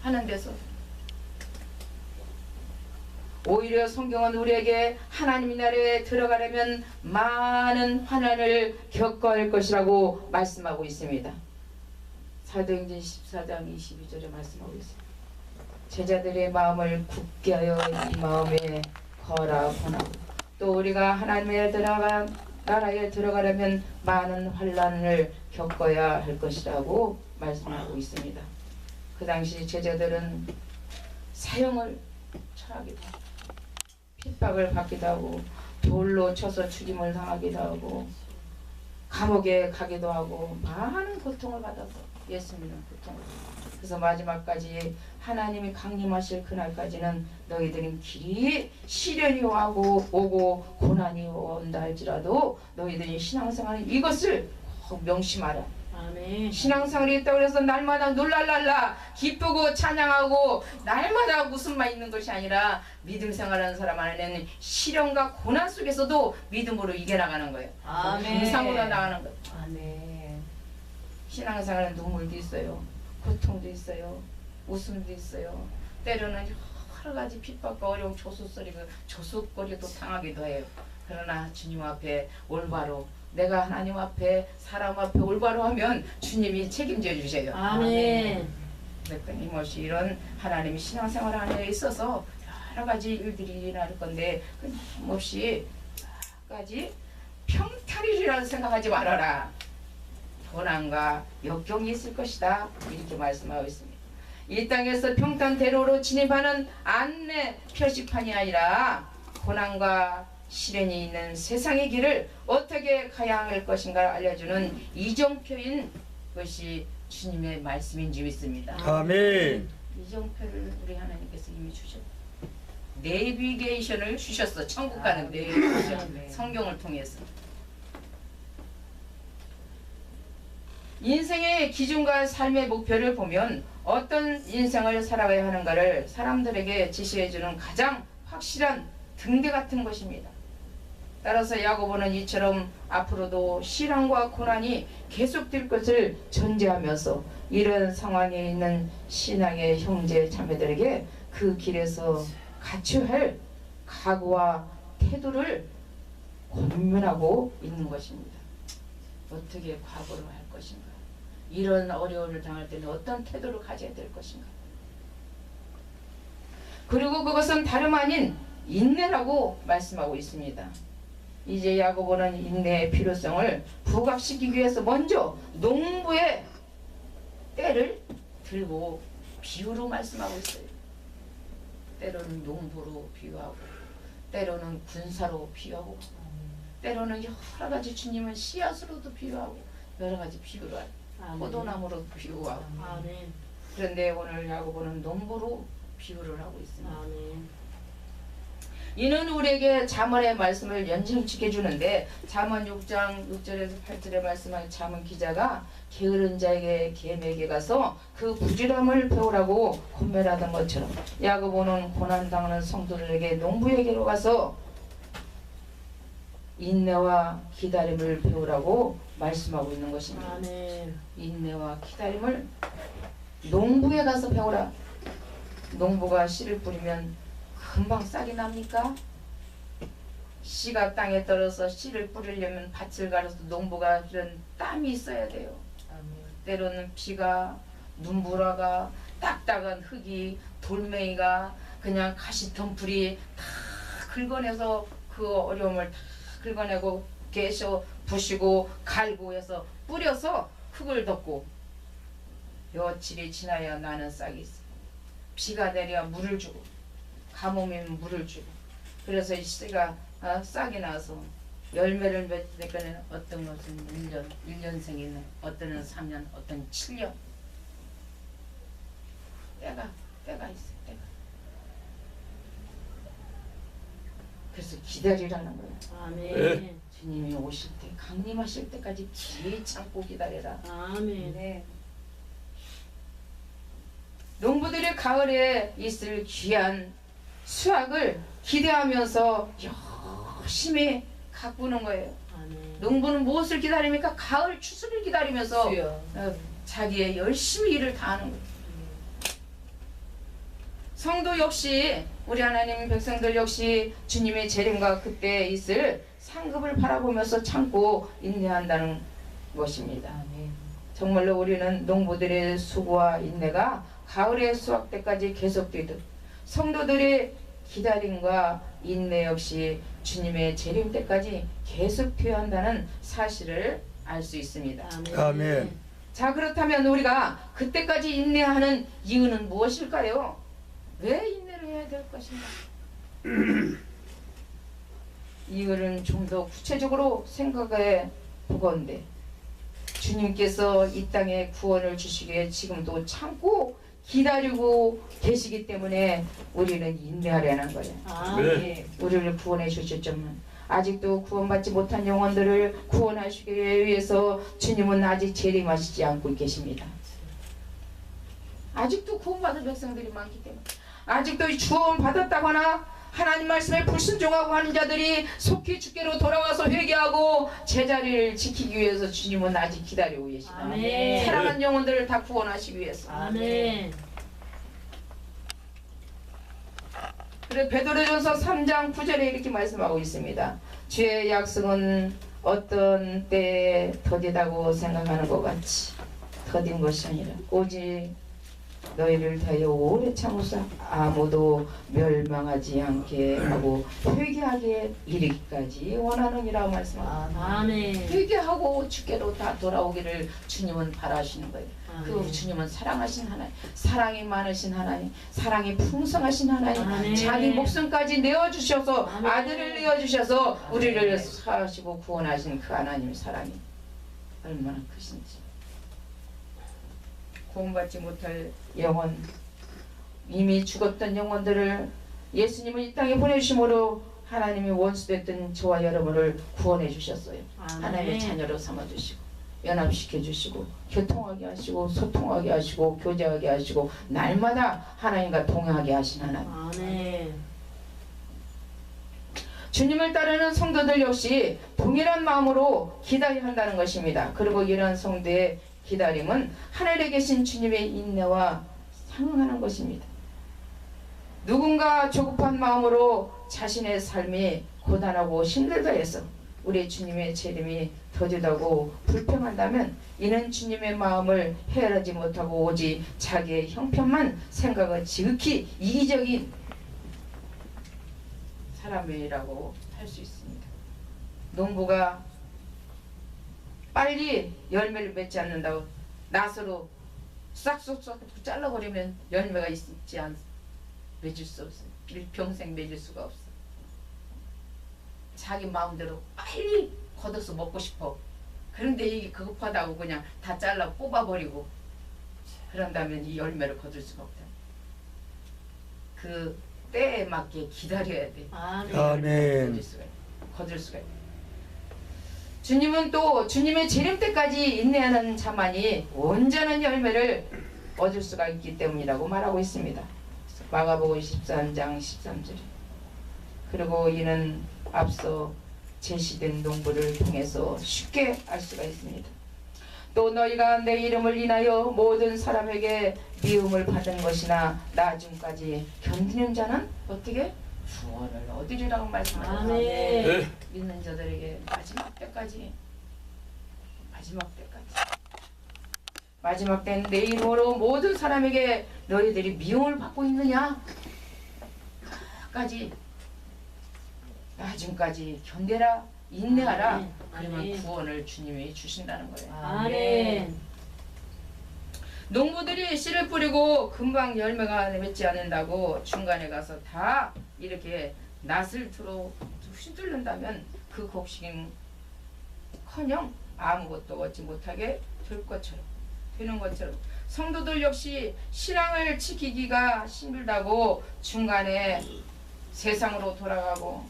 하는 데서 오히려 성경은 우리에게 하나님 나라에 들어가려면 많은 환난을 겪어야 할 것이라고 말씀하고 있습니다. 사도행전 14장 22절에 말씀하고 있습니다. 제자들의 마음을 굳게 하여 이 마음에 거하라 권하고, 또 우리가 하나님의 나라에 들어가려면 많은 환난을 겪어야 할 것이라고 말씀하고 있습니다. 그 당시 제자들은 사형을 처하기도 하고 핍박을 받기도 하고 돌로 쳐서 죽임을 당하기도 하고 감옥에 가기도 하고 많은 고통을 받아서 예수 믿는 고통을. 그래서 마지막까지 하나님이 강림하실 그날까지는 너희들은 길이 시련이 오고 고난이 온다 할지라도 너희들이 신앙생활은 이것을 꼭 명심하라. 아멘. 신앙생활이 있다고 해서 날마다 놀랄랄라 기쁘고 찬양하고 날마다 웃음만 있는 것이 아니라 믿음 생활하는 사람 안에는 시련과 고난 속에서도 믿음으로 이겨나가는 거예요. 아멘. 감상으로 나가는 거예요. 아멘. 신앙생활은 눈물도 있어요. 고통도 있어요. 웃음도 있어요. 때로는 여러 가지 핍박과 어려움 조숙거리도 당하기도 해요. 그러나 주님 앞에 올바로, 내가 하나님 앞에 사람 앞에 올바로 하면 주님이 책임져 주세요. 아멘. 끊임없이 이런 하나님이 신앙생활 안에 있어서 여러 가지 일들이 일어날 건데 끊임없이 까지 평탈이라고 생각하지 말아라. 고난과 역경이 있을 것이다. 이렇게 말씀하고 있습니다. 이 땅에서 평탄대로로 진입하는 안내 표지판이 아니라 고난과 시련이 있는 세상의 길을 어떻게 가야 할 것인가 알려주는 이정표인 것이 주님의 말씀인 줄 믿습니다. 아멘. 이정표를 우리 하나님께서 이미 주셨다. 내비게이션을 주셨어. 천국 가는 내비게이션. 성경을 통해서. 인생의 기준과 삶의 목표를 보면 어떤 인생을 살아가야 하는가를 사람들에게 지시해주는 가장 확실한 등대 같은 것입니다. 따라서 야고보는 이처럼 앞으로도 시련과 고난이 계속될 것을 전제하면서 이런 상황에 있는 신앙의 형제 자매들에게 그 길에서 갖춰야 할 각오와 태도를 권면하고 있는 것입니다. 어떻게 각오를 할 것인가? 이런 어려움을 당할 때는 어떤 태도를 가져야 될 것인가? 그리고 그것은 다름 아닌 인내라고 말씀하고 있습니다. 이제 야고보는 인내의 필요성을 부각시키기 위해서 먼저 농부의 때를 들고 비유로 말씀하고 있어요. 때로는 농부로 비유하고, 때로는 군사로 비유하고, 때로는 여러 가지 주님은 씨앗으로도 비유하고, 여러 가지 비유를 하고, 포도나무로 비유하고. 아멘. 그런데 오늘 야고보는 농부로 비유를 하고 있습니다. 아멘. 이는 우리에게 잠언의 말씀을 연상시켜 주는데, 잠언 6장 6절에서 8절에 말씀한 잠언 기자가 게으른 자에게 겜에게 가서 그 부지런함을 배우라고 권면하던 것처럼 야고보는 고난당하는 성도들에게 농부에게로 가서 인내와 기다림을 배우라고 말씀하고 있는 것입니다. 아멘. 인내와 기다림을 농부에 가서 배우라. 농부가 씨를 뿌리면 금방 싹이 납니까? 씨가 땅에 떨어서 씨를 뿌리려면 밭을 갈아서 농부가 그런 땀이 있어야 돼요. 때로는 비가, 눈보라가, 딱딱한 흙이, 돌멩이가, 그냥 가시덤불이 다 긁어내서 그 어려움을 다 긁어내고 개셔 부시고 갈고 해서 뿌려서 흙을 덮고, 며칠이 지나야 나는 싹이 있어. 비가 내려 물을 주고, 가뭄이면 물을 주고, 그래서 이 씨가 싹이 나서 열매를 맺을 때는 어떤 것은 1년생이 있는, 어떤 은 3년, 어떤 7년. 때가 있어, 때가. 그래서 기다리라는 거예요. 아멘. 주님이 오실 때, 강림하실 때까지 기 참고 기다려라. 아멘. 네. 농부들이 가을에 있을 귀한 수확을 기대하면서 열심히 가꾸는 거예요. 아멘. 농부는 무엇을 기다립니까? 가을 추수를 기다리면서 주여. 자기의 열심히 일을 다하는 거예요. 성도 역시 우리 하나님 백성들 역시 주님의 재림과 그때 있을 상급을 바라보면서 참고 인내한다는 것입니다. 정말로 우리는 농부들의 수고와 인내가 가을의 수확 때까지 계속되듯 성도들의 기다림과 인내 역시 주님의 재림 때까지 계속되어야 한다는 사실을 알 수 있습니다. 아멘. 자, 그렇다면 우리가 그때까지 인내하는 이유는 무엇일까요? 왜 인내를 해야 될 것인가? 이유는 좀 더 구체적으로 생각해 보건대 주님께서 이 땅에 구원을 주시기에 지금도 참고 기다리고 계시기 때문에 우리는 인내하려는 거예요. 아멘. 우리를 구원해 주셨지만 아직도 구원받지 못한 영혼들을 구원하시기 위해서 주님은 아직 재림하시지 않고 계십니다. 아직도 구원받은 백성들이 많기 때문에 아직도 구원 받았다거나 하나님 말씀에 불순종하고 하는 자들이 속히 주께로 돌아와서 회개하고 제자리를 지키기 위해서 주님은 아직 기다리고 계십니다. 아멘. 사랑하는 영혼들을 다 구원하시기 위해서. 아멘. 그래 베드로전서 3장 9절에 이렇게 말씀하고 있습니다. 주의 약속은 어떤 때에 더디다고 생각하는 것 같이 더딘 것이 아니라 오직 너희를 다하여 오래 참으사 아무도 멸망하지 않게 하고 회개하게 이르기까지 원하느니라 말씀합니다. 아멘. 회개하고 주께로 다 돌아오기를 주님은 바라시는 거예요. 그 아멘. 주님은 사랑하신 하나님, 사랑이 많으신 하나님, 사랑이 풍성하신 하나님, 아멘. 자기 목숨까지 내어주셔서 아멘. 아들을 내어주셔서 우리를 사하시고 구원하신 그 하나님의 사랑이 얼마나 크신지. 구원받지 못할 영혼, 이미 죽었던 영혼들을 예수님은 이 땅에 보내주심으로 하나님이 원수됐던 저와 여러분을 구원해 주셨어요. 아멘. 하나님의 자녀로 삼아주시고 연합시켜 주시고 교통하게 하시고 소통하게 하시고 교제하게 하시고 날마다 하나님과 동행하게 하신 하나님. 아멘. 주님을 따르는 성도들 역시 동일한 마음으로 기다려야 한다는 것입니다. 그리고 이런 성도의 기다림은 하늘에 계신 주님의 인내와 상응하는 것입니다. 누군가 조급한 마음으로 자신의 삶이 고단하고 힘들다 해서 우리 주님의 재림이 더디다고 불평한다면 이는 주님의 마음을 헤아리지 못하고 오직 자기의 형편만 생각은 지극히 이기적인 사람이라고 할 수 있습니다. 농부가 빨리 열매를 맺지 않는다고 낫으로 싹싹싹 잘라버리면 열매가 있지 않 맺을 수 없어요. 일평생 맺을 수가 없어. 자기 마음대로 빨리 걷어서 먹고 싶어. 그런데 이게 급하다고 그냥 다 잘라 뽑아버리고 그런다면 이 열매를 거둘 수가 없다. 그 때에 맞게 기다려야 돼. 아멘. 아멘. 거둘 수가 있다. 주님은 또 주님의 재림 때까지 인내하는 자만이 온전한 열매를 얻을 수가 있기 때문이라고 말하고 있습니다. 마가복음 13장 13절. 그리고 이는 앞서 제시된 농부를 통해서 쉽게 알 수가 있습니다. 또 너희가 내 이름을 인하여 모든 사람에게 미움을 받은 것이나 나중까지 견디는 자는 어떻게? 구원을 얻으리라고 말씀하셨습니다. 아멘. 믿는 자들에게 마지막 때까지 마지막 때는 내 이름으로 모든 사람에게 너희들이 미움을 받고 있느냐? 끝까지 나중까지 견뎌라 인내하라. 아멘. 그러면 아멘. 구원을 주님이 주신다는 거예요. 아멘. 농부들이 씨를 뿌리고 금방 열매가 맺지 않는다고 중간에 가서 다 이렇게 낫을 들어 휘둘른다면 그 곡식은 커녕 아무것도 얻지 못하게 되는 것처럼 성도들 역시 신앙을 지키기가 힘들다고 중간에 세상으로 돌아가고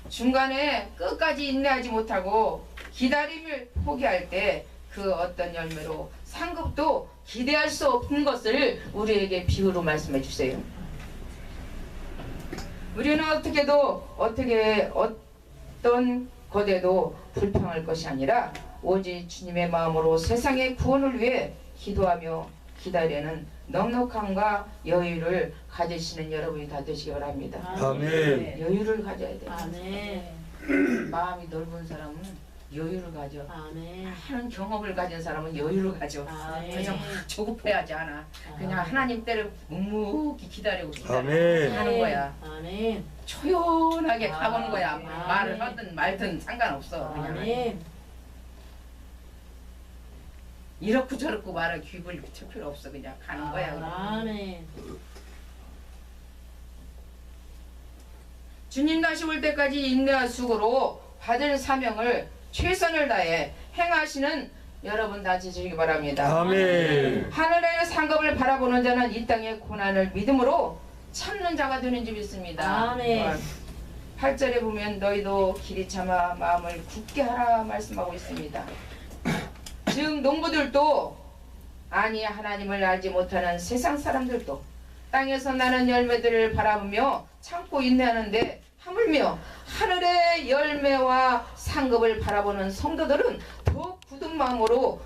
중간에 끝까지 인내하지 못하고 기다림을 포기할 때 그 어떤 열매로 상급도 기대할 수 없는 것을 우리에게 비유로 말씀해 주세요. 우리는 어떤 것에도 불평할 것이 아니라 오직 주님의 마음으로 세상의 구원을 위해 기도하며 기다리는 넉넉함과 여유를 가지시는 여러분이 다 되시기 바랍니다. 아멘. 여유를 가져야 돼요. 아멘. 마음이 넓은 사람은 여유를 가져. 아멘. 하는 경험을 가진 사람은 여유를 가져. 아멘. 그냥 막 조급해하지 않아. 그냥 하나님 때를 묵묵히 기다리고 아멘. 하는 거야. 아멘. 조용하게 가보는 거야. 아멘. 말을 하든 말든 상관없어. 그냥 아멘. 이렇고 저렇고 말을 귀를 칠 필요 없어. 그냥 가는 거야. 그냥. 아멘. 주님 다시 올 때까지 인내와 수고로 받을 사명을 최선을 다해 행하시는 여러분 다 되시기 바랍니다. 아멘. 하늘의 상급을 바라보는 자는 이 땅의 고난을 믿음으로 참는 자가 되는 줄 믿습니다. 아멘. 8절에 보면 너희도 길이 참아 마음을 굳게 하라 말씀하고 있습니다. 즉 농부들도 아니 하나님을 알지 못하는 세상 사람들도 땅에서 나는 열매들을 바라보며 참고 인내하는데 하물며 하늘의 열매와 상급을 바라보는 성도들은 더욱 굳은 마음으로